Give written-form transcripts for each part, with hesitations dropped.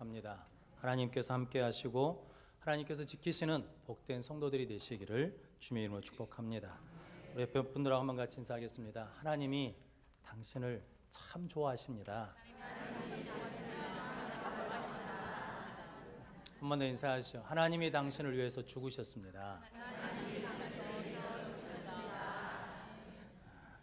축복합니다. 하나님께서 함께 하시고 하나님께서 지키시는 복된 성도들이 되시기를 주님의 이름으로 축복합니다. 우리 옆에 분들하고 한번 같이 인사하겠습니다. 하나님이 당신을 참 좋아하십니다. 한 번 더 인사하시죠. 하나님이 당신을 위해서 죽으셨습니다.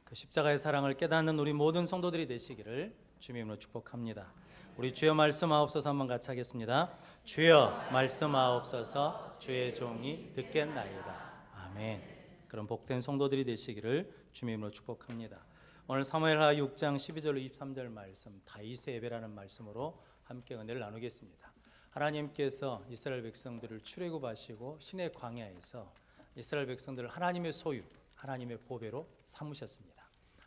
그 십자가의 사랑을 깨닫는 우리 모든 성도들이 되시기를 주님의 이름으로 축복합니다. 우리 주여 말씀하옵소서 한번 같이 하겠습니다. 주여 말씀하옵소서 주의 종이 듣겠나이다. 아멘. 그런 복된 성도들이 되시기를 주님의 이름으로 축복합니다. 오늘 사무엘하 6장 12절 23절 말씀 다윗의 예배라는 말씀으로 함께 은혜를 나누겠습니다. 하나님께서 이스라엘 백성들을 출애굽하시고 시내 광야에서 이스라엘 백성들을 하나님의 소유, 하나님의 보배로 삼으셨습니다.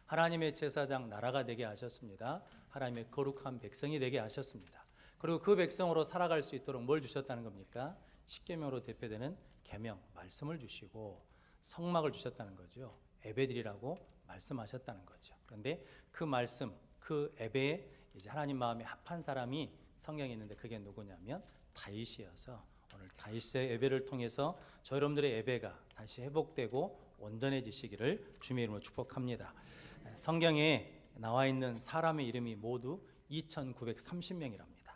하나님의 제사장 나라가 되게 하셨습니다. 하나님의 거룩한 백성이 되게 하셨습니다. 그리고 그 백성으로 살아갈 수 있도록 뭘 주셨다는 겁니까? 십계명으로 대표되는 계명, 말씀을 주시고 성막을 주셨다는 거죠. 예배드리라고 말씀하셨다는 거죠. 그런데 그 말씀, 그 예배에 이제 하나님 마음에 합한 사람이 성경에 있는데 그게 누구냐면 다윗이어서 오늘 다윗의 예배를 통해서 저 여러분들의 예배가 다시 회복되고 온전해지시기를 주님의 이름으로 축복합니다. 성경에 나와 있는 사람의 이름이 모두 2,930명이랍니다.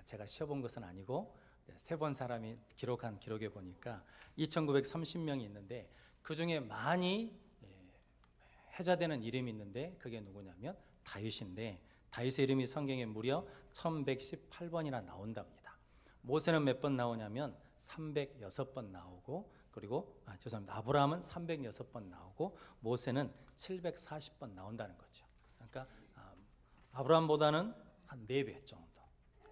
제가 쉬어본 것은 아니고 세 번 사람이 기록한 기록에 보니까 2,930명이 있는데 그 중에 많이 해자되는 이름이 있는데 그게 누구냐면 다윗인데 다윗의 이름이 성경에 무려 1118번이나 나온답니다. 모세는 몇 번 나오냐면 306번 나오고 그리고 죄송합니다. 아브라함은 306번 나오고 모세는 740번 나온다는 거죠. 그러니까 아브라함보다는 한 4배 정도,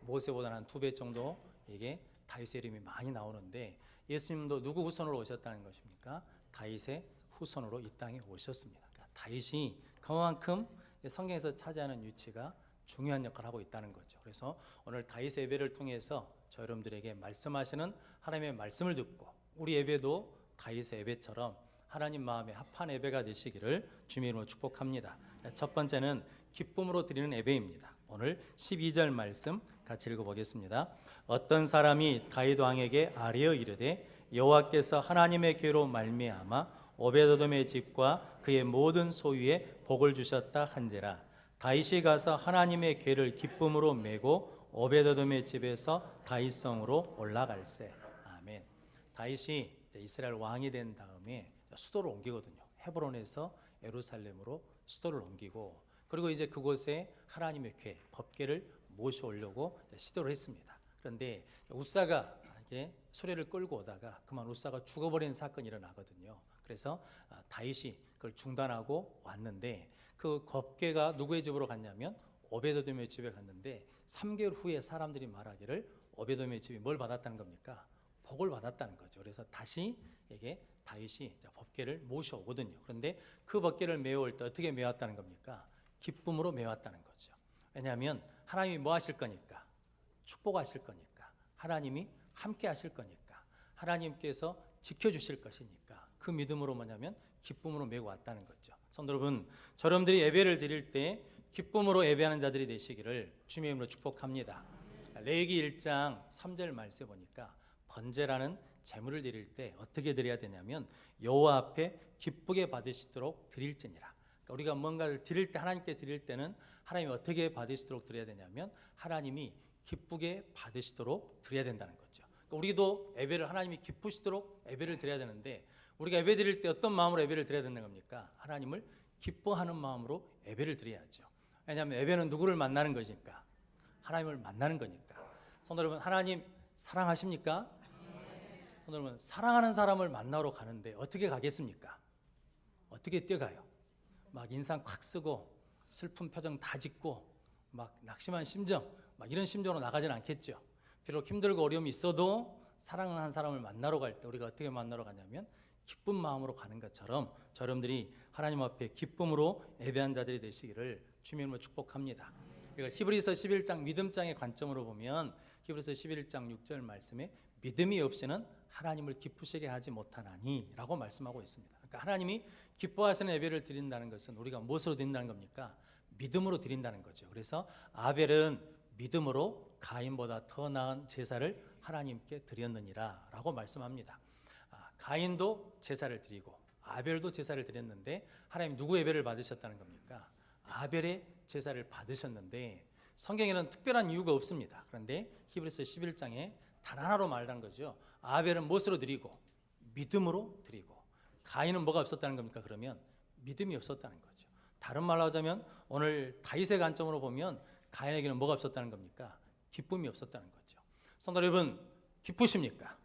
모세보다는 한 2배 정도 이게 다윗의 이름이 많이 나오는데 예수님도 누구 후손으로 오셨다는 것입니까? 다윗의 후손으로 이 땅에 오셨습니다. 그러니까 다윗이 그만큼 성경에서 차지하는 위치가 중요한 역할을 하고 있다는 거죠. 그래서 오늘 다윗의 예배를 통해서 저 여러분들에게 말씀하시는 하나님의 말씀을 듣고 우리 예배도 다윗의 예배처럼 하나님 마음에 합한 예배가 되시기를 주님의 이름으로 축복합니다. 첫 번째는 기쁨으로 드리는 예배입니다. 오늘 12절 말씀 같이 읽어보겠습니다. 어떤 사람이 다윗 왕에게 아뢰어 이르되 여호와께서 하나님의 괴로 말미암아 오베드돔의 집과 그의 모든 소유에 복을 주셨다 한지라. 다윗이 가서 하나님의 궤를 기쁨으로 메고 오베드돔의 집에서 다윗성으로 올라갈세. 아멘. 다윗이 이스라엘 왕이 된 다음에 수도를 옮기거든요. 헤브론에서 예루살렘으로 수도를 옮기고 그리고 이제 그곳에 하나님의 궤, 법궤를 모셔오려고 시도를 했습니다. 그런데 우사가 수레를 끌고 오다가 그만 우사가 죽어버린 사건이 일어나거든요. 그래서 다윗이 그걸 중단하고 왔는데 그 법궤가 누구의 집으로 갔냐면 오베드돔의 집에 갔는데 3개월 후에 사람들이 말하기를 오베드돔의 집이 뭘 받았다는 겁니까? 복을 받았다는 거죠. 그래서 다시 이게 다윗이 법궤를 모셔오거든요. 그런데 그 법궤를 메어올 때 어떻게 메왔다는 겁니까? 기쁨으로 메왔다는 거죠. 왜냐하면 하나님이 뭐 하실 거니까? 축복하실 거니까. 하나님이 함께 하실 거니까. 하나님께서 지켜주실 것이니까. 그 믿음으로 뭐냐면 기쁨으로 메고 왔다는 거죠. 성도 여러분, 여러분들이 예배를 드릴 때 기쁨으로 예배하는 자들이 되시기를 주님의 이름으로 축복합니다. 레위기 1장 3절 말씀에 보니까 번제라는 제물을 드릴 때 어떻게 드려야 되냐면 여호와 앞에 기쁘게 받으시도록 드릴지니라. 그러니까 우리가 뭔가를 드릴 때 하나님께 드릴 때는 하나님이 어떻게 받으시도록 드려야 되냐면 하나님이 기쁘게 받으시도록 드려야 된다는 거죠. 그러니까 우리도 예배를 하나님이 기쁘시도록 예배를 드려야 되는데 우리가 예배 드릴 때 어떤 마음으로 예배를 드려야 된다는 겁니까? 하나님을 기뻐하는 마음으로 예배를 드려야죠. 왜냐하면 예배는 누구를 만나는 것이니까? 하나님을 만나는 거니까. 성도 여러분, 하나님 사랑하십니까? 성도 여러분, 사랑하는 사람을 만나러 가는데 어떻게 가겠습니까? 어떻게 뛰어가요? 막 인상 콱 쓰고 슬픈 표정 다 짓고 막 낙심한 심정, 막 이런 심정으로 나가진 않겠죠. 비록 힘들고 어려움이 있어도 사랑하는 사람을 만나러 갈 때 우리가 어떻게 만나러 가냐면 기쁜 마음으로 가는 것처럼 여러분들이 하나님 앞에 기쁨으로 예배한 자들이 되시기를 주님의 이름으로 축복합니다. 이걸 히브리서 11장 믿음장의 관점으로 보면 히브리서 11장 6절 말씀에 믿음이 없이는 하나님을 기쁘시게 하지 못하나니 라고 말씀하고 있습니다. 그러니까 하나님이 기뻐하시는 예배를 드린다는 것은 우리가 무엇으로 드린다는 겁니까? 믿음으로 드린다는 거죠. 그래서 아벨은 믿음으로 가인보다 더 나은 제사를 하나님께 드렸느니라 라고 말씀합니다. 가인도 제사를 드리고 아벨도 제사를 드렸는데 하나님 누구 예배를 받으셨다는 겁니까? 아벨의 제사를 받으셨는데 성경에는 특별한 이유가 없습니다. 그런데 히브리서 11장에 단 하나로 말한 거죠. 아벨은 무엇으로 드리고? 믿음으로 드리고. 가인은 뭐가 없었다는 겁니까? 그러면 믿음이 없었다는 거죠. 다른 말로 하자면 오늘 다윗의 관점으로 보면 가인에게는 뭐가 없었다는 겁니까? 기쁨이 없었다는 거죠. 성도 여러분, 기쁘십니까?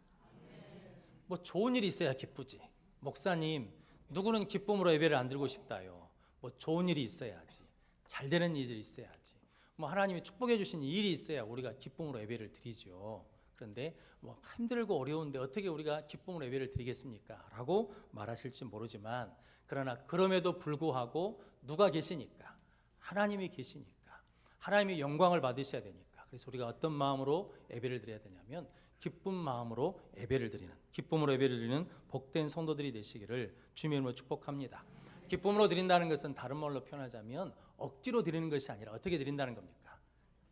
뭐 좋은 일이 있어야 기쁘지. 목사님, 누구는 기쁨으로 예배를 안 드리고 싶다요. 뭐 좋은 일이 있어야지. 잘 되는 일이 있어야지. 뭐 하나님이 축복해 주신 일이 있어야 우리가 기쁨으로 예배를 드리죠. 그런데 뭐 힘들고 어려운데 어떻게 우리가 기쁨으로 예배를 드리겠습니까? 라고 말하실지 모르지만 그러나 그럼에도 불구하고 누가 계시니까? 하나님이 계시니까. 하나님이 영광을 받으셔야 되니까. 그래서 우리가 어떤 마음으로 예배를 드려야 되냐면 기쁜 마음으로 예배를 드리는, 기쁨으로 예배를 드리는 복된 성도들이 되시기를 주님의 이름으로 축복합니다. 기쁨으로 드린다는 것은 다른 말로 표현하자면 억지로 드리는 것이 아니라 어떻게 드린다는 겁니까?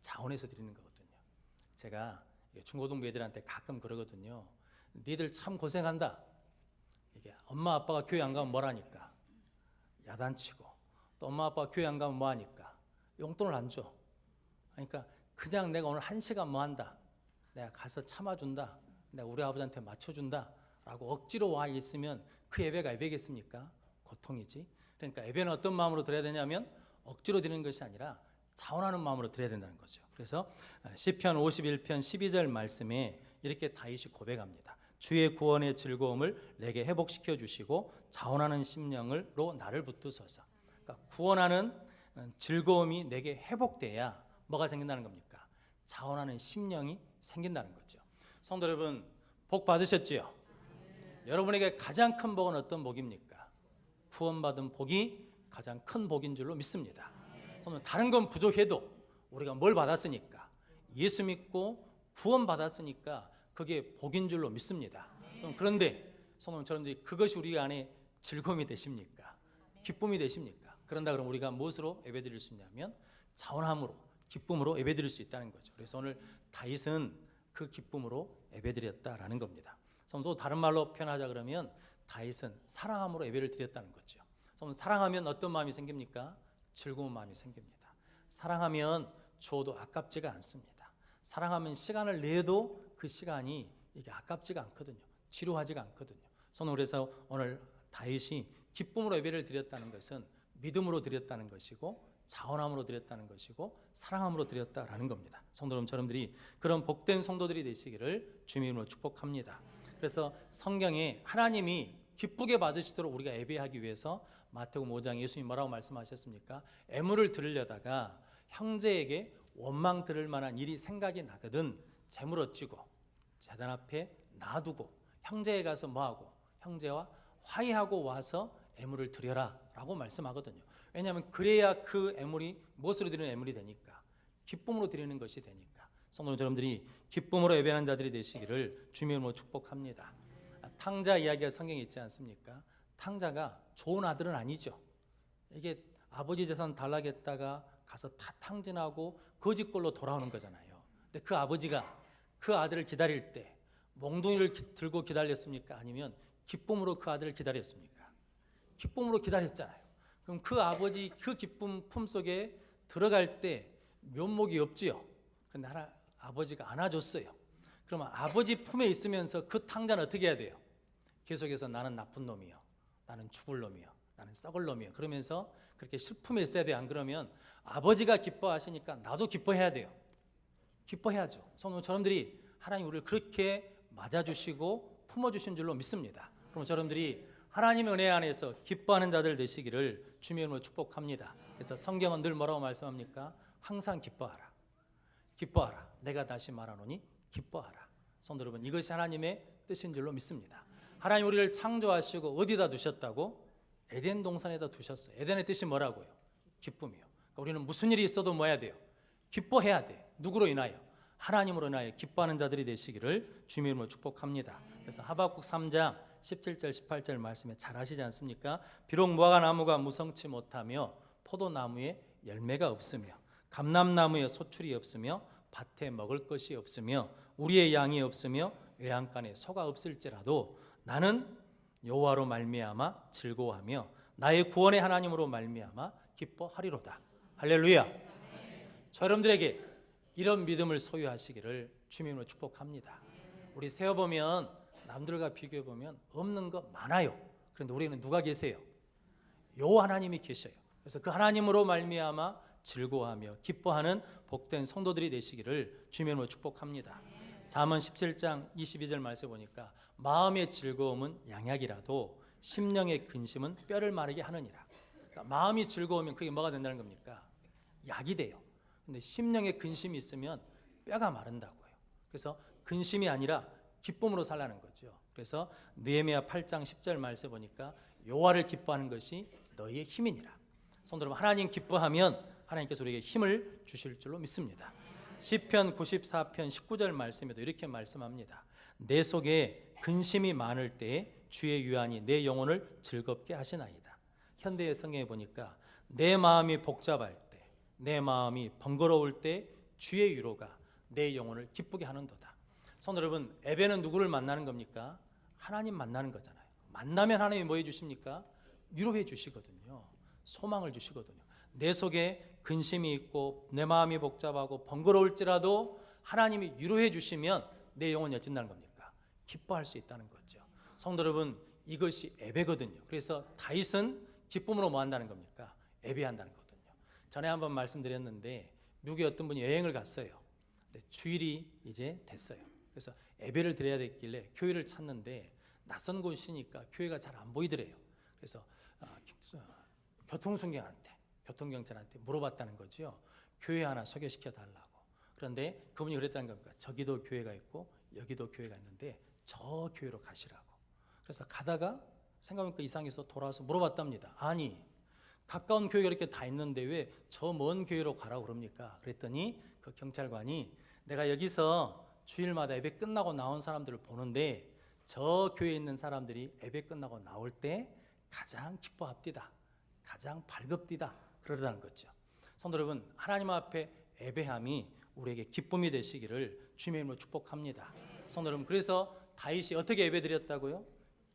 자원해서 드리는 거거든요. 제가 중고등부 애들한테 가끔 그러거든요. 니들 참 고생한다. 이게 엄마 아빠가 교회 안 가면 뭐라니까? 야단치고, 또 엄마 아빠가 교회 안 가면 뭐하니까? 용돈을 안 줘. 그러니까 그냥 내가 오늘 1시간 뭐 한다. 내가 가서 참아준다. 내가 우리 아버지한테 맞춰준다. 라고 억지로 와 있으면 그 예배가 예배겠습니까? 고통이지. 그러니까 예배는 어떤 마음으로 드려야 되냐면 억지로 드리는 것이 아니라 자원하는 마음으로 드려야 된다는 거죠. 그래서 시편 51편 12절 말씀에 이렇게 다윗이 고백합니다. 주의 구원의 즐거움을 내게 회복시켜 주시고 자원하는 심령으로 나를 붙드소서. 그러니까 구원하는 즐거움이 내게 회복돼야 뭐가 생긴다는 겁니까? 자원하는 심령이 생긴다는 거죠. 성도 여러분, 복 받으셨지요? 여러분에게 가장 큰 복은 어떤 복입니까? 구원받은 복이 가장 큰 복인 줄로 믿습니다. 다른 건 부족해도 우리가 뭘 받았으니까, 예수 믿고 구원받았으니까 그게 복인 줄로 믿습니다. 그런데 성도님처럼 그것이 우리 안에 즐거움이 되십니까? 기쁨이 되십니까? 그런다 그러면 우리가 무엇으로 예배드릴 수 있냐면 자원함으로, 기쁨으로 예배드릴 수 있다는 거죠. 그래서 오늘 다윗은 그 기쁨으로 예배드렸다라는 겁니다. 또 다른 말로 표현하자 그러면 다윗은 사랑함으로 예배를 드렸다는 거죠. 사랑하면 어떤 마음이 생깁니까? 즐거운 마음이 생깁니다. 사랑하면 줘도 아깝지가 않습니다. 사랑하면 시간을 내도 그 시간이 이게 아깝지가 않거든요. 지루하지가 않거든요. 저는 그래서 오늘 다윗이 기쁨으로 예배를 드렸다는 것은 믿음으로 드렸다는 것이고 자원함으로 드렸다는 것이고 사랑함으로 드렸다라는 겁니다. 성도 여러분들이 그런 복된 성도들이 되시기를 주님의 이름으로 축복합니다. 그래서 성경에 하나님이 기쁘게 받으시도록 우리가 예배하기 위해서 마태복음 5장 예수님 뭐라고 말씀하셨습니까? 애물을 드리려다가 형제에게 원망 들을 만한 일이 생각이 나거든 재물 어찌고 제단 앞에 놔두고 형제에 가서 뭐하고 형제와 화해하고 와서 애물을 드려라 라고 말씀하거든요. 왜냐하면 그래야 그 애물이 무엇으로 드리는 애물이 되니까 기쁨으로 드리는 것이 되니까 성도 여러분들이 기쁨으로 예배하는 자들이 되시기를 주님의 이름으로 축복합니다. 탕자 이야기가 성경에 있지 않습니까? 탕자가 좋은 아들은 아니죠. 이게 아버지 재산 달라겠다가 가서 다 탕진하고 거짓골로 돌아오는 거잖아요. 근데 그 아버지가 그 아들을 기다릴 때 몽둥이를 들고 기다렸습니까? 아니면 기쁨으로 그 아들을 기다렸습니까? 기쁨으로 기다렸잖아요. 그럼 그 아버지 그 기쁨 품속에 들어갈 때 면목이 없지요. 그런데 아버지가 안아줬어요. 그러면 아버지 품에 있으면서 그 탕자는 어떻게 해야 돼요? 계속해서 나는 나쁜 놈이요, 나는 죽을 놈이요, 나는 썩을 놈이요 그러면서 그렇게 슬픔에 있어야 돼요. 안 그러면 아버지가 기뻐하시니까 나도 기뻐해야 돼요. 기뻐해야죠. 저러분들이 하나님 우리를 그렇게 맞아주시고 품어주신 줄로 믿습니다. 그럼 저러분들이 하나님의 은혜 안에서 기뻐하는 자들 되시기를 주님의 이름으로 축복합니다. 그래서 성경은 늘 뭐라고 말씀합니까? 항상 기뻐하라. 기뻐하라. 내가 다시 말하노니 기뻐하라. 성도 여러분, 이것이 하나님의 뜻인 줄로 믿습니다. 하나님 우리를 창조하시고 어디다 두셨다고? 에덴 동산에다 두셨어요. 에덴의 뜻이 뭐라고요? 기쁨이요. 그러니까 우리는 무슨 일이 있어도 뭐 해야 돼요? 기뻐해야 돼. 누구로 인하여? 하나님으로 인하여 기뻐하는 자들이 되시기를 주님의 이름으로 축복합니다. 그래서 하박국 3장 17절 18절 말씀에 잘 아시지 않습니까? 비록 무화과 나무가 무성치 못하며 포도나무에 열매가 없으며 감람나무에 소출이 없으며 밭에 먹을 것이 없으며 우리의 양이 없으며 외양간에 소가 없을지라도 나는 여호와로 말미암아 즐거워하며 나의 구원의 하나님으로 말미암아 기뻐하리로다. 할렐루야. 저 여러분들에게 이런 믿음을 소유하시기를 주님으로 축복합니다. 우리 세어보면 남들과 비교해보면 없는 거 많아요. 그런데 우리는 누가 계세요? 여호와 하나님이 계셔요. 그래서 그 하나님으로 말미암아 즐거워하며 기뻐하는 복된 성도들이 되시기를 주님으로 축복합니다. 잠언 17장 22절 말씀에 보니까 마음의 즐거움은 양약이라도 심령의 근심은 뼈를 마르게 하느니라. 그러니까 마음이 즐거우면 그게 뭐가 된다는 겁니까? 약이 돼요. 근데 심령의 근심이 있으면 뼈가 마른다고요. 그래서 근심이 아니라 기쁨으로 살라는 거죠. 그래서 느헤미야 8장 10절 말씀에 보니까 여호와를 기뻐하는 것이 너희의 힘이니라. 성도 여러분, 하나님 기뻐하면 하나님께서 우리에게 힘을 주실 줄로 믿습니다. 시편 94편 19절 말씀에도 이렇게 말씀합니다. 내 속에 근심이 많을 때에 주의 유한이 내 영혼을 즐겁게 하시나이다. 현대의 성경에 보니까 내 마음이 복잡할 때, 내 마음이 번거로울 때 주의 위로가 내 영혼을 기쁘게 하는도다. 성도 여러분, 예배는 누구를 만나는 겁니까? 하나님 만나는 거잖아요. 만나면 하나님이 뭐 해주십니까? 위로해 주시거든요. 소망을 주시거든요. 내 속에 근심이 있고 내 마음이 복잡하고 번거로울지라도 하나님이 위로해 주시면 내 영혼이 어쩐다는 겁니까? 기뻐할 수 있다는 거죠. 성도 여러분, 이것이 예배거든요. 그래서 다윗은 기쁨으로 뭐 한다는 겁니까? 예배한다는 거거든요. 전에 한번 말씀드렸는데 미국에 어떤 분이 여행을 갔어요. 근데 주일이 이제 됐어요. 그래서 예배를 드려야 됐길래 교회를 찾는데 낯선 곳이니까 교회가 잘 안 보이더래요. 그래서 교통경찰한테 물어봤다는 거죠. 교회 하나 소개시켜 달라고. 그런데 그분이 그랬다는 겁니까? 저기도 교회가 있고 여기도 교회가 있는데 저 교회로 가시라고. 그래서 가다가 생각해보니까 이상해서 돌아와서 물어봤답니다. 아니, 가까운 교회가 이렇게 다 있는데 왜 저 먼 교회로 가라고 그럽니까? 그랬더니 그 경찰관이 내가 여기서 주일마다 예배 끝나고 나온 사람들을 보는데 저 교회에 있는 사람들이 예배 끝나고 나올 때 가장 기뻐합디다, 가장 밝읍디다 그러다는 거죠. 성도 여러분, 하나님 앞에 예배함이 우리에게 기쁨이 되시기를 주님의 이름으로 축복합니다. 성도 여러분, 그래서 다윗이 어떻게 예배드렸다고요?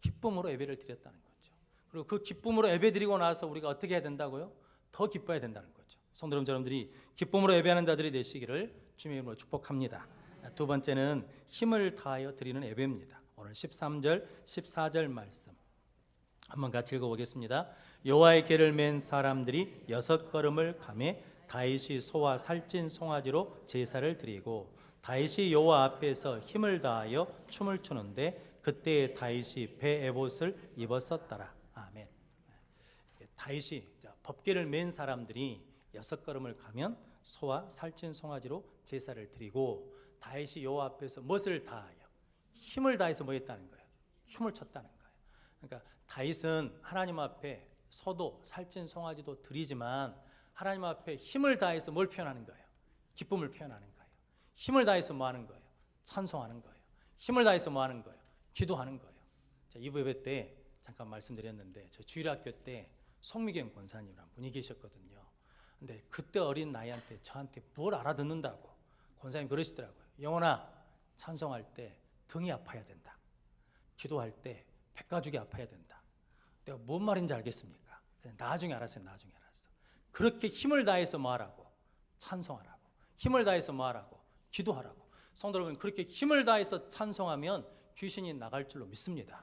기쁨으로 예배를 드렸다는 거죠. 그리고 그 기쁨으로 예배드리고 나서 우리가 어떻게 해야 된다고요? 더 기뻐야 된다는 거죠. 성도 여러분들이 기쁨으로 예배하는 자들이 되시기를 주님의 이름으로 축복합니다. 두 번째는 힘을 다하여 드리는 예배입니다. 오늘 13절, 14절 말씀 한번 같이 읽어보겠습니다. 여호와의 궤를 맨 사람들이 6걸음을 가매 다윗이 소와 살찐 송아지로 제사를 드리고 다윗이 여호와 앞에서 힘을 다하여 춤을 추는데 그때 다윗이 배 에봇을 입었었더라. 아멘. 다윗이 법궤를 맨 사람들이 6걸음을 가면 소와 살찐 송아지로 제사를 드리고 다윗이 여호와 앞에서 무엇을 다하여 힘을 다해서 뭐 했다는 거예요? 춤을 췄다는 거예요. 그러니까 다윗은 하나님 앞에 소도 살찐 송아지도 드리지만 하나님 앞에 힘을 다해서 뭘 표현하는 거예요? 기쁨을 표현하는 거예요. 힘을 다해서 뭐 하는 거예요? 찬송하는 거예요. 힘을 다해서 뭐 하는 거예요? 기도하는 거예요. 자, 2부 예배 때 잠깐 말씀드렸는데 저 주일학교 때 송미경 권사님이라는 분이 계셨거든요. 근데 그때 어린 나이한테 저한테 뭘 알아듣는다고 권사님 그러시더라고요. 영혼아, 찬송할 때 등이 아파야 된다. 기도할 때 백가죽이 아파야 된다. 내가 뭔 말인지 알겠습니까? 나중에 알았어요. 나중에 알았어. 그렇게 힘을 다해서 뭐 하라고? 찬송하라고. 힘을 다해서 뭐 하라고? 기도하라고. 성도 여러분, 그렇게 힘을 다해서 찬송하면 귀신이 나갈 줄로 믿습니다.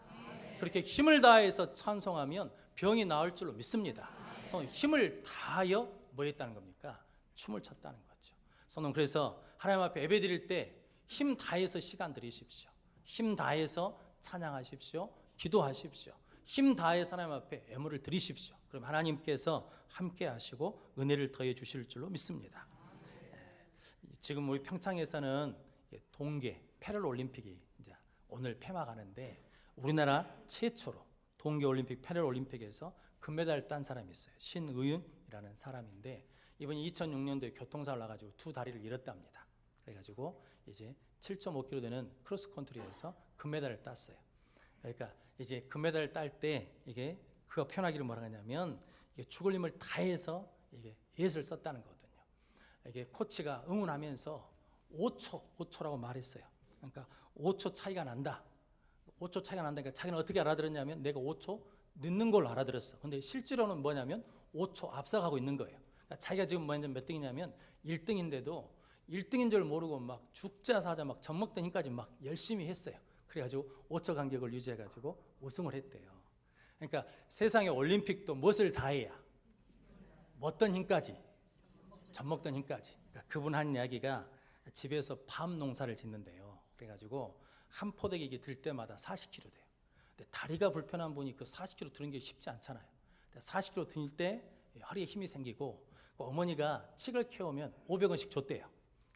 그렇게 힘을 다해서 찬송하면 병이 나을 줄로 믿습니다. 성도 힘을 다하여 뭐 했다는 겁니까? 춤을 췄다는 거죠. 성도 그래서 하나님 앞에 예배 드릴 때 힘 다해서 시간 들이십시오. 힘 다해서 찬양하십시오. 기도하십시오. 힘 다해서 하나님 앞에 예물을 드리십시오. 그럼 하나님께서 함께 하시고 은혜를 더해 주실 줄로 믿습니다. 지금 우리 평창에서는 동계 패럴올림픽이 이제 오늘 폐막하는데 우리나라 최초로 동계올림픽 패럴올림픽에서 금메달을 딴 사람이 있어요. 신의윤이라는 사람인데 이번이 2006년도에 교통사고를 나가지고 두 다리를 잃었답니다. 그래가지고 이제 7.5km 되는 크로스컨트리에서 금메달을 땄어요. 그러니까 이제 금메달을 딸 때 이게 그가 표현하기를 뭐라 하냐면 이게 죽을 힘을 다해서 이게 예술을 썼다는 거거든요. 이게 코치가 응원하면서 5초라고 말했어요. 그러니까 5초 차이가 난다. 5초 차이가 난다니까 자기는 어떻게 알아들었냐면 내가 5초 늦는 걸로 알아들었어. 근데 실제로는 뭐냐면 5초 앞서가고 있는 거예요. 그러니까 자기가 지금 몇 등이냐면 1등인데도 1등인 줄 모르고 막 죽자 사자 막 젖먹던 힘까지 막 열심히 했어요. 그래가지고 5초 간격을 유지해가지고 우승을 했대요. 그러니까 세상의 올림픽도 무엇을 다해야? 먹던 힘까지, 젖먹던 힘까지. 그러니까 그분 한 이야기가 집에서 밤 농사를 짓는데요. 그래가지고 한 포대기 들 때마다 40kg 돼요. 근데 다리가 불편한 분이 그 40kg 드는 게 쉽지 않잖아요. 40kg 들 때 허리에 힘이 생기고 어머니가 칡을 캐오면 500원씩 줬대요.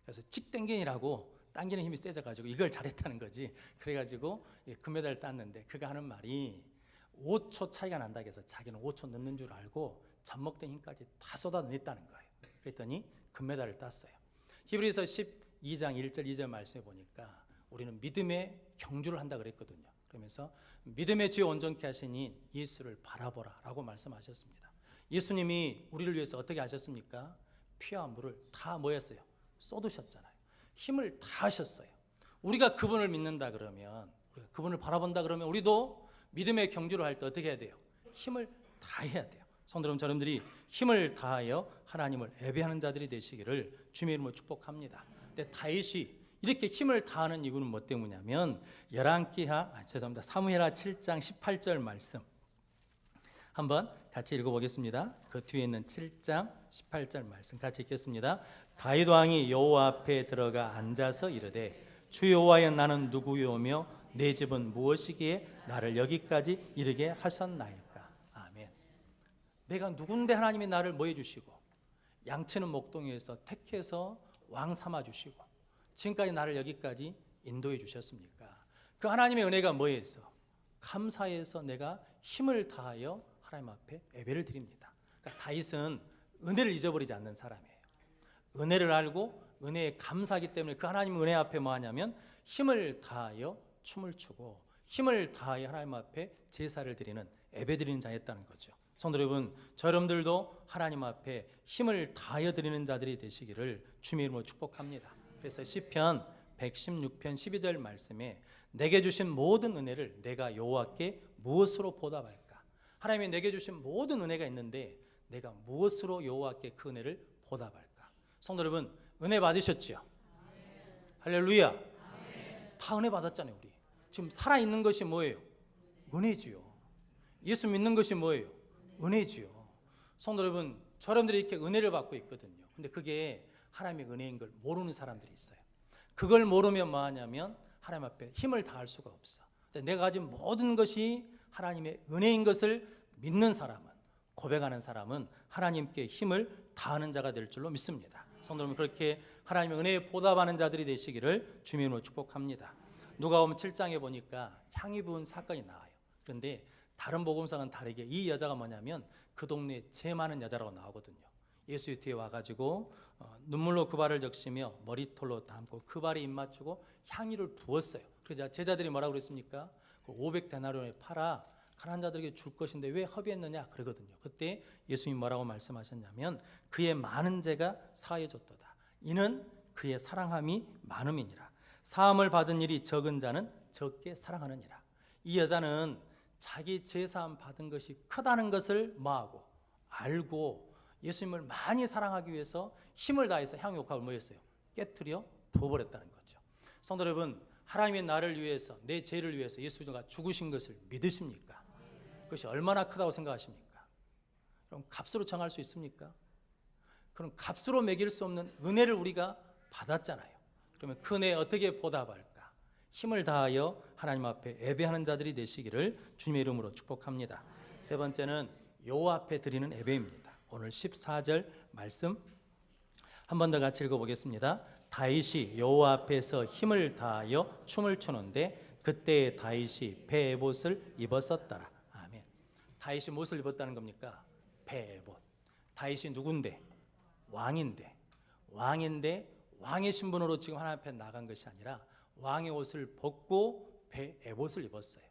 그래서 칡 땡긴이라고 당기는 힘이 세져가지고 이걸 잘했다는 거지. 그래가지고 금메달을 땄는데 그가 하는 말이 5초 차이가 난다고 해서 자기는 5초 늦는 줄 알고 젖먹던 힘까지 다 쏟아냈다는 거예요. 그랬더니 금메달을 땄어요. 히브리서 12장 1절 2절 말씀해 보니까 우리는 믿음의 경주를 한다 그랬거든요. 그러면서 믿음의 주에 온전케 하시니 예수를 바라보라 라고 말씀하셨습니다. 예수님이 우리를 위해서 어떻게 하셨습니까? 피와 물을 다 뭐였어요? 쏟으셨잖아요. 힘을 다 하셨어요. 우리가 그분을 믿는다 그러면, 우리가 그분을 바라본다 그러면 우리도 믿음의 경주를 할 때 어떻게 해야 돼요? 힘을 다해야 돼요. 성도 여러분, 저러분들이 힘을 다하여 하나님을 예배하는 자들이 되시기를 주님의 이름으로 축복합니다. 근데 다윗이 이렇게 힘을 다하는 이유는 뭐 때문이냐면 사무엘하 7장 18절 말씀 한번 같이 읽어보겠습니다. 그 뒤에 있는 7장 18절 말씀 같이 읽겠습니다. 다윗 왕이 여호와 앞에 들어가 앉아서 이르되 주 여호와여 나는 누구요며 내 집은 무엇이기에 나를 여기까지 이르게 하셨나이까. 아멘. 내가 누군데 하나님이 나를 뭐 해주시고 양치는 목동에서 택해서 왕 삼아주시고 지금까지 나를 여기까지 인도해 주셨습니까? 그 하나님의 은혜가 뭐에서? 감사해서 내가 힘을 다하여 하나님 앞에 예배를 드립니다. 그러니까 다윗은 은혜를 잊어버리지 않는 사람이에요. 은혜를 알고 은혜에 감사하기 때문에 그 하나님 은혜 앞에 뭐 하냐면 힘을 다하여 춤을 추고 힘을 다하여 하나님 앞에 제사를 드리는 예배 드리는 자였다는 거죠. 성도 여러분, 저 여러분들도 하나님 앞에 힘을 다하여 드리는 자들이 되시기를 주님의 이름으로 축복합니다. 그래서 시편 116편 12절 말씀에 내게 주신 모든 은혜를 내가 여호와께 무엇으로 보답할까? 하나님이 내게 주신 모든 은혜가 있는데 내가 무엇으로 여호와께 그 은혜를 보답할까? 성도 여러분, 은혜 받으셨지요? 할렐루야. 다 은혜 받았잖아요. 우리 지금 살아있는 것이 뭐예요? 은혜지요. 예수 믿는 것이 뭐예요? 은혜지요. 성도 여러분, 저 여러분들이 이렇게 은혜를 받고 있거든요. 근데 그게 하나님의 은혜인 걸 모르는 사람들이 있어요. 그걸 모르면 뭐 하냐면 하나님 앞에 힘을 다할 수가 없어. 내가 가진 모든 것이 하나님의 은혜인 것을 믿는 사람은, 고백하는 사람은 하나님께 힘을 다하는 자가 될 줄로 믿습니다. 성도 여러분, 그렇게 하나님의 은혜에 보답하는 자들이 되시기를 주님의 이름으로 축복합니다. 누가복음 7장에 보니까 향이 부은 사건이 나와요. 그런데 다른 복음서는 다르게 이 여자가 뭐냐면 그 동네에 죄 많은 여자라고 나오거든요. 예수 뒤에 와가지고 눈물로 그 발을 적시며 머리털로 담고 그 발에 입 맞추고 향유를 부었어요. 그러자 제자들이 뭐라고 그랬습니까? 500데나리온에 팔아 가난한 자들에게 줄 것인데 왜 허비했느냐 그러거든요. 그때 예수님이 뭐라고 말씀하셨냐면 그의 많은 죄가 사해졌도다. 이는 그의 사랑함이 많음이니라. 사함을 받은 일이 적은 자는 적게 사랑하느니라. 이 여자는 자기 죄사함 받은 것이 크다는 것을 뭐하고 알고 예수님을 많이 사랑하기 위해서 힘을 다해서 향유옥합을 뭐했어요? 깨트려 부어버렸다는 거죠. 성도 여러분, 하나님의 나를 위해서 내 죄를 위해서 예수가 죽으신 것을 믿으십니까? 그것이 얼마나 크다고 생각하십니까? 그럼 값으로 정할 수 있습니까? 그럼 값으로 매길 수 없는 은혜를 우리가 받았잖아요. 그러면 그 은혜에 어떻게 보답할까? 힘을 다하여 하나님 앞에 예배하는 자들이 되시기를 주님의 이름으로 축복합니다. 세 번째는 여호와 앞에 드리는 예배입니다. 오늘 14절 말씀 한 번 더 같이 읽어보겠습니다. 다윗이 여호와 앞에서 힘을 다하여 춤을 추는데 그때 다윗이 베옷을 입었었더라. 아멘. 다윗이 무엇을 입었다는 겁니까? 베옷. 다윗이 누군데? 왕인데 왕의 신분으로 지금 하나님 앞에 나간 것이 아니라 왕의 옷을 벗고 베옷을 입었어요.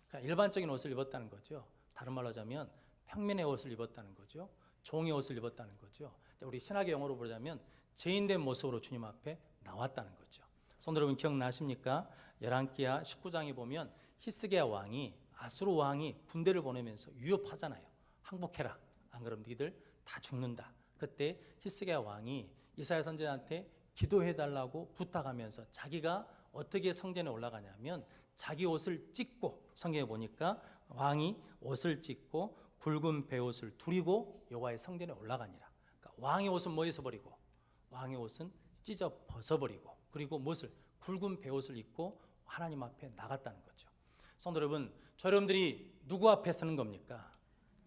그러니까 일반적인 옷을 입었다는 거죠. 다른 말로 하자면 평민의 옷을 입었다는 거죠. 종의 옷을 입었다는 거죠. 우리 신학의 용어로 보자면 죄인된 모습으로 주님 앞에 나왔다는 거죠. 성도 여러분 기억나십니까? 열왕기하 19장에 보면 히스기야 왕이 아수르 왕이 군대를 보내면서 위협하잖아요. 항복해라. 안 그러면 너희들 다 죽는다. 그때 히스기야 왕이 이사야 선지자한테 기도해달라고 부탁하면서 자기가 어떻게 성전에 올라가냐면 자기 옷을 찢고, 성경에 보니까 왕이 옷을 찢고 굵은 베옷을 두리고 여호와의 성전에 올라가니라. 그러니까 왕의 옷은 뭐해서 버리고? 왕의 옷은 찢어 벗어버리고, 그리고 무엇을? 굵은 베옷을 입고 하나님 앞에 나갔다는 거죠. 성도 여러분, 저 여러분들이 누구 앞에 서는 겁니까?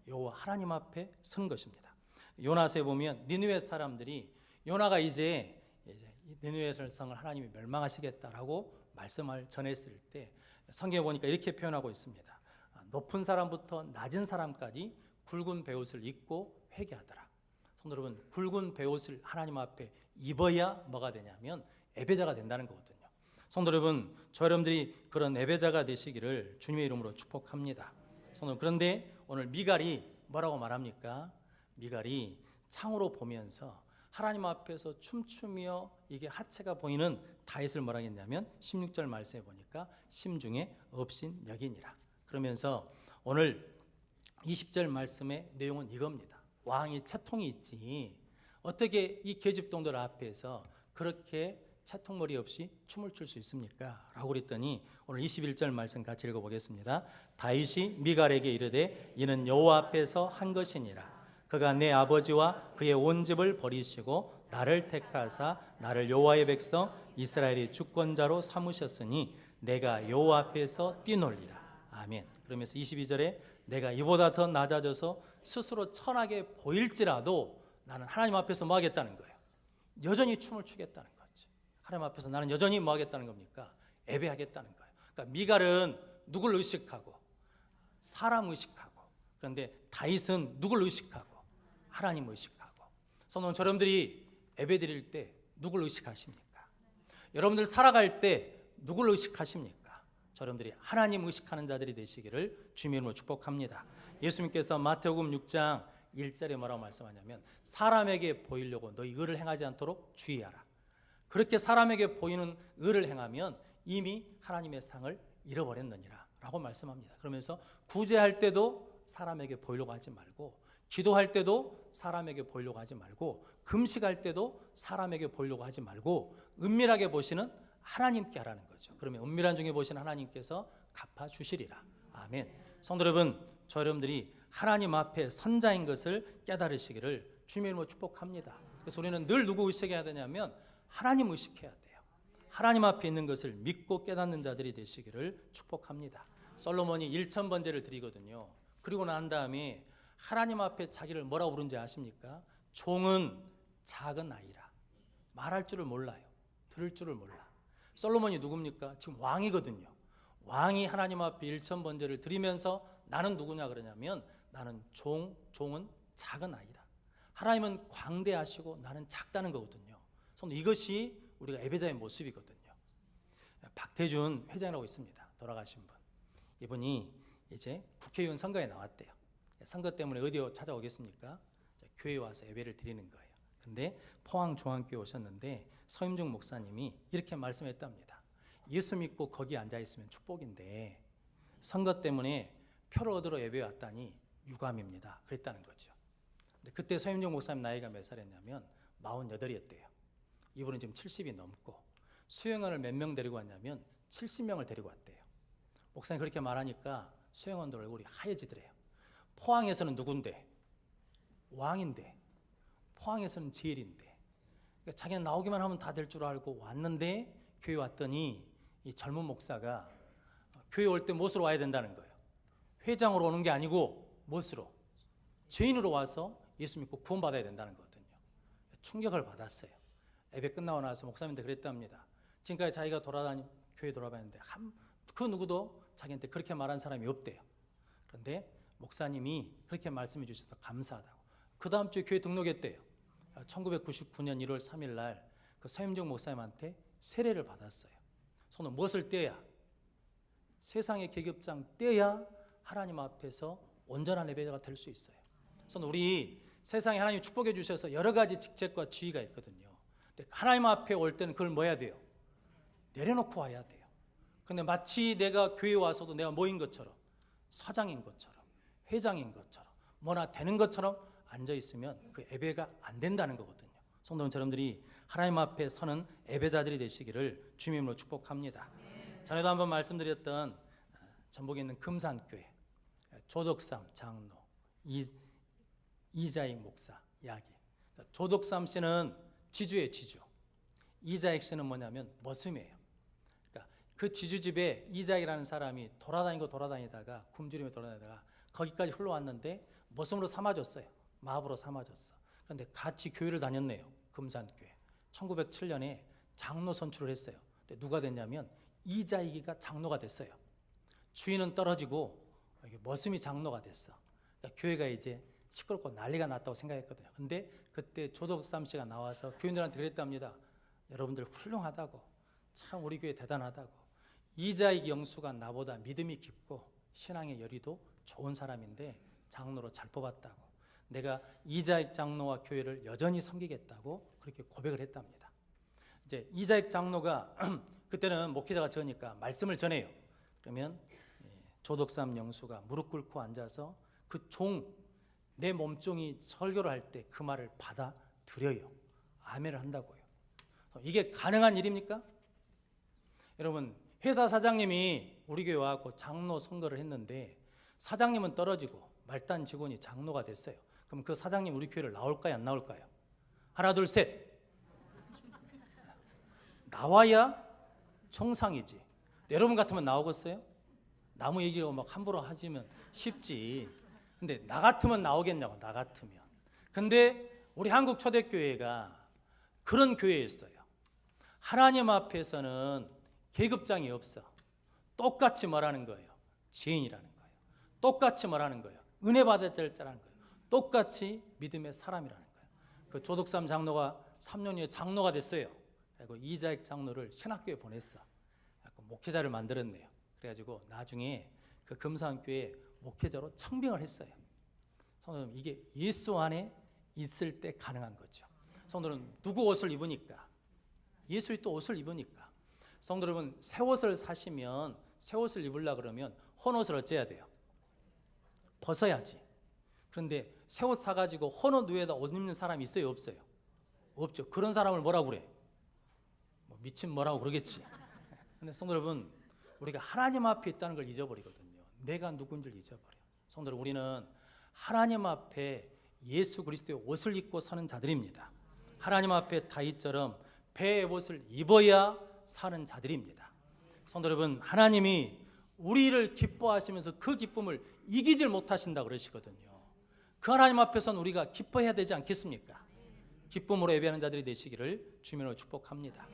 여호와 하나님 앞에 선 것입니다. 요나서에 보면 니느웨 사람들이 요나가 이제 니느웨 성을 하나님이 멸망하시겠다라고 말씀을 전했을 때 성경에 보니까 이렇게 표현하고 있습니다. 높은 사람부터 낮은 사람까지 굵은 베옷을 입고 회개하더라. 성도 여러분, 굵은 베옷을 하나님 앞에 입어야 뭐가 되냐면 예배자가 된다는 거거든요. 성도 여러분, 저 여러분들이 그런 예배자가 되시기를 주님의 이름으로 축복합니다. 성도 여러분, 그런데 오늘 미갈이 뭐라고 말합니까? 미갈이 창으로 보면서 하나님 앞에서 춤추며 이게 하체가 보이는 다윗을 뭐라 했냐면 16절 말씀에 보니까 심중에 업신 여기니라. 그러면서 오늘 20절 말씀의 내용은 이겁니다. 왕이 채통이 있지 어떻게 이 계집종들 앞에서 그렇게 채통머리 없이 춤을 출 수 있습니까? 라고 그랬더니 오늘 21절 말씀 같이 읽어보겠습니다. 다윗이 미갈에게 이르되 이는 여호와 앞에서 한 것이니라. 그가 내 아버지와 그의 온 집을 버리시고 나를 택하사 나를 여호와의 백성 이스라엘의 주권자로 삼으셨으니 내가 여호와 앞에서 뛰놀리라. 아멘. 그러면서 22절에 내가 이보다 더 낮아져서 스스로 천하게 보일지라도 나는 하나님 앞에서 뭐 하겠다는 거예요? 여전히 춤을 추겠다는 거죠. 하나님 앞에서 나는 여전히 뭐 하겠다는 겁니까? 예배하겠다는 거예요. 그러니까 미갈은 누굴 의식하고? 사람 의식하고. 그런데 다윗은 누굴 의식하고? 하나님 의식하고. 성도 여러분들이 예배 드릴 때 누굴 의식하십니까? 여러분들 살아갈 때 누굴 의식하십니까? 여러분들이 하나님 의식하는 자들이 되시기를 주님의 이름으로 축복합니다. 예수님께서 마태복음 6장 1절에 뭐라고 말씀하냐면 사람에게 보이려고 너희 의를 행하지 않도록 주의하라. 그렇게 사람에게 보이는 의를 행하면 이미 하나님의 상을 잃어버렸느니라 라고 말씀합니다. 그러면서 구제할 때도 사람에게 보이려고 하지 말고, 기도할 때도 사람에게 보이려고 하지 말고, 금식할 때도 사람에게 보이려고 하지 말고 은밀하게 보시는 하나님께 하라는 거죠. 그러면 은밀한 중에 보시는 하나님께서 갚아주시리라. 아멘. 성도 여러분, 저 여러분들이 하나님 앞에 선자인 것을 깨달으시기를 주님의 이름으로 축복합니다. 그래서 우리는 늘 누구 의식해야 되냐면 하나님 의식해야 돼요. 하나님 앞에 있는 것을 믿고 깨닫는 자들이 되시기를 축복합니다. 솔로몬이 1000번제를 드리거든요. 그리고 난 다음에 하나님 앞에 자기를 뭐라고 부른지 아십니까? 종은 작은 아이라. 말할 줄을 몰라요. 들을 줄을 몰라. 솔로몬이 누굽니까? 지금 왕이거든요. 왕이 하나님 앞에 1000번제를 드리면서 나는 누구냐 그러냐면 나는 종은 작은 아이라. 하나님은 광대하시고 나는 작다는 거거든요. 이것이 우리가 예배자의 모습이거든요. 박태준 회장이라고 있습니다. 돌아가신 분. 이분이 이제 국회의원 선거에 나왔대요. 선거 때문에 어디 찾아오겠습니까? 교회에 와서 예배를 드리는 거예요. 근데 포항중앙교회 오셨는데 서임중 목사님이 이렇게 말씀했답니다. 예수 믿고 거기 앉아있으면 축복인데 선거 때문에 표를 얻으러 예배에 왔다니 유감입니다. 그랬다는 거죠. 근데 그때 서임중 목사님 나이가 몇 살이었냐면 48이었대요. 이분은 지금 70이 넘고 수행원을 몇 명 데리고 왔냐면 70명을 데리고 왔대요. 목사님 그렇게 말하니까 수행원들 얼굴이 하얘지더래요. 포항에서는 누군데? 왕인데. 포항에서는 제일인데. 그러니까 자기는 나오기만 하면 다 될 줄 알고 왔는데 교회 왔더니 이 젊은 목사가 교회 올 때 무엇으로 와야 된다는 거예요? 회장으로 오는 게 아니고 무엇으로? 죄인으로 와서 예수 믿고 구원받아야 된다는 거거든요. 충격을 받았어요. 예배 끝나고 나서 목사님한테 그랬답니다. 지금까지 자기가 교회 돌아다녔는데 그 누구도 자기한테 그렇게 말한 사람이 없대요. 그런데 목사님이 그렇게 말씀해 주셔서 감사하다고. 그 다음 주에 교회 등록했대요. 1999년 1월 3일 날 그 서임정 목사님한테 세례를 받았어요. 손은 무엇을 떼야? 세상의 계급장 떼야 하나님 앞에서 온전한 예배자가 될 수 있어요. 그래서 우리 세상에 하나님 축복해 주셔서 여러 가지 직책과 지위가 있거든요. 근데 하나님 앞에 올 때는 그걸 뭐 해야 돼요? 내려놓고 와야 돼요. 근데 마치 내가 교회에 와서도 내가 뭐인 것처럼, 사장인 것처럼, 회장인 것처럼, 뭐나 되는 것처럼 앉아 있으면 그 예배가 안 된다는 거거든요. 성도 여러분들이 하나님 앞에 서는 예배자들이 되시기를 주님으로 축복합니다. 전에도 한번 말씀드렸던 전북에 있는 금산교회 조덕삼 장로 이자익 목사 이야기. 조덕삼 씨는 지주예요, 지주. 이자익 씨는 뭐냐면 머슴이에요. 그러니까 그 지주집에 이자익이라는 사람이 돌아다니다가 굶주림에 돌아다니다가 거기까지 흘러왔는데 머슴으로 삼아줬어요. 마부로 삼아줬어. 그런데 같이 교회를 다녔네요. 금산교회. 1907년에 장로 선출을 했어요. 근데 누가 됐냐면 이자익이가 장로가 됐어요. 주인은 떨어지고 머슴이 장로가 됐어. 그러니까 교회가 이제 시끄럽고 난리가 났다고 생각했거든요. 근데 그때 조덕삼 씨가 나와서 교인들한테 그랬답니다. 여러분들 훌륭하다고, 참 우리 교회 대단하다고, 이자익 영수가 나보다 믿음이 깊고 신앙의 열의도 좋은 사람인데 장로로 잘 뽑았다고, 내가 이자익 장로와 교회를 여전히 섬기겠다고 그렇게 고백을 했답니다. 이제 이자익 장로가 그때는 목회자가 적으니까 말씀을 전해요. 그러면 조덕삼 영수가 무릎 꿇고 앉아서 그 내 몸종이 설교를 할 때 그 말을 받아들여요. 아멘을 한다고요. 이게 가능한 일입니까? 여러분, 회사 사장님이 우리 교회 와서 장로 선거를 했는데 사장님은 떨어지고 말단 직원이 장로가 됐어요. 그럼 그 사장님 우리 교회를 나올까요, 안 나올까요? 하나 둘 셋. 나와야 정상이지. 여러분 같으면 나오겠어요? 나무 얘기하고 막 함부로 하시면 쉽지. 근데 나 같으면 나오겠냐고, 나 같으면. 근데 우리 한국 초대교회가 그런 교회였어요. 하나님 앞에서는 계급장이 없어. 똑같이 뭐라는 거예요? 죄인이라는 거예요. 똑같이 뭐라는 거예요? 은혜 받을 자라는 거예요. 똑같이 믿음의 사람이라는 거예요. 그 조덕삼 장로가 3년 후에 장로가 됐어요. 그리고 이자익 장로를 신학교에 보냈어. 목회자를 만들었네요. 그래가지고 나중에 그 금산교회 목회자로 청빙을 했어요. 성도님, 이게 예수 안에 있을 때 가능한 거죠. 성도는 누구 옷을 입으니까? 예수의 또 옷을 입으니까. 성도 여러분, 새 옷을 사시면 새 옷을 입으려고 그러면 헌 옷을 어째야 돼요? 벗어야지. 그런데 새 옷 사가지고 헌 옷 위에다 옷 입는 사람이 있어요, 없어요? 없죠. 그런 사람을 뭐라고 그래? 미친 뭐라고 그러겠지. 근데 성도 여러분, 우리가 하나님 앞에 있다는 걸 잊어버리거든요. 내가 누군지를 잊어버려요. 성도 여러분, 우리는 하나님 앞에 예수 그리스도의 옷을 입고 사는 자들입니다. 하나님 앞에 다윗처럼 배의 옷을 입어야 사는 자들입니다. 성도 여러분, 하나님이 우리를 기뻐하시면서 그 기쁨을 이기질 못하신다 그러시거든요. 그 하나님 앞에서는 우리가 기뻐해야 되지 않겠습니까? 기쁨으로 예배하는 자들이 되시기를 주님으로 축복합니다.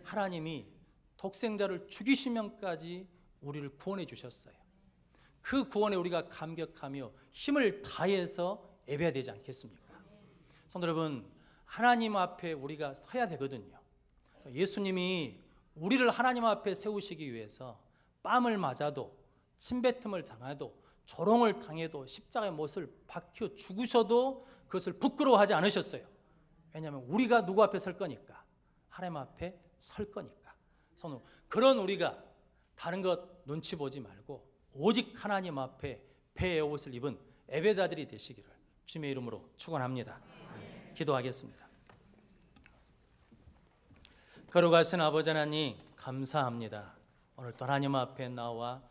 하나님이 독생자를 죽이시면까지 우리를 구원해 주셨어요. 그 구원에 우리가 감격하며 힘을 다해서 예배해야 되지 않겠습니까? 성도 여러분, 하나님 앞에 우리가 서야 되거든요. 예수님이 우리를 하나님 앞에 세우시기 위해서 뺨을 맞아도, 침뱉음을 당해도, 조롱을 당해도, 십자가의 못을 박혀 죽으셔도 그것을 부끄러워하지 않으셨어요. 왜냐하면 우리가 누구 앞에 설 거니까, 하나님 앞에 설 거니까. 그런 우리가 다른 것 눈치 보지 말고 오직 하나님 앞에 배의 옷을 입은 예배자들이 되시기를 주님의 이름으로 축원합니다. 기도하겠습니다. 거룩하신 아버지 하나님, 감사합니다. 오늘 또 하나님 앞에 나와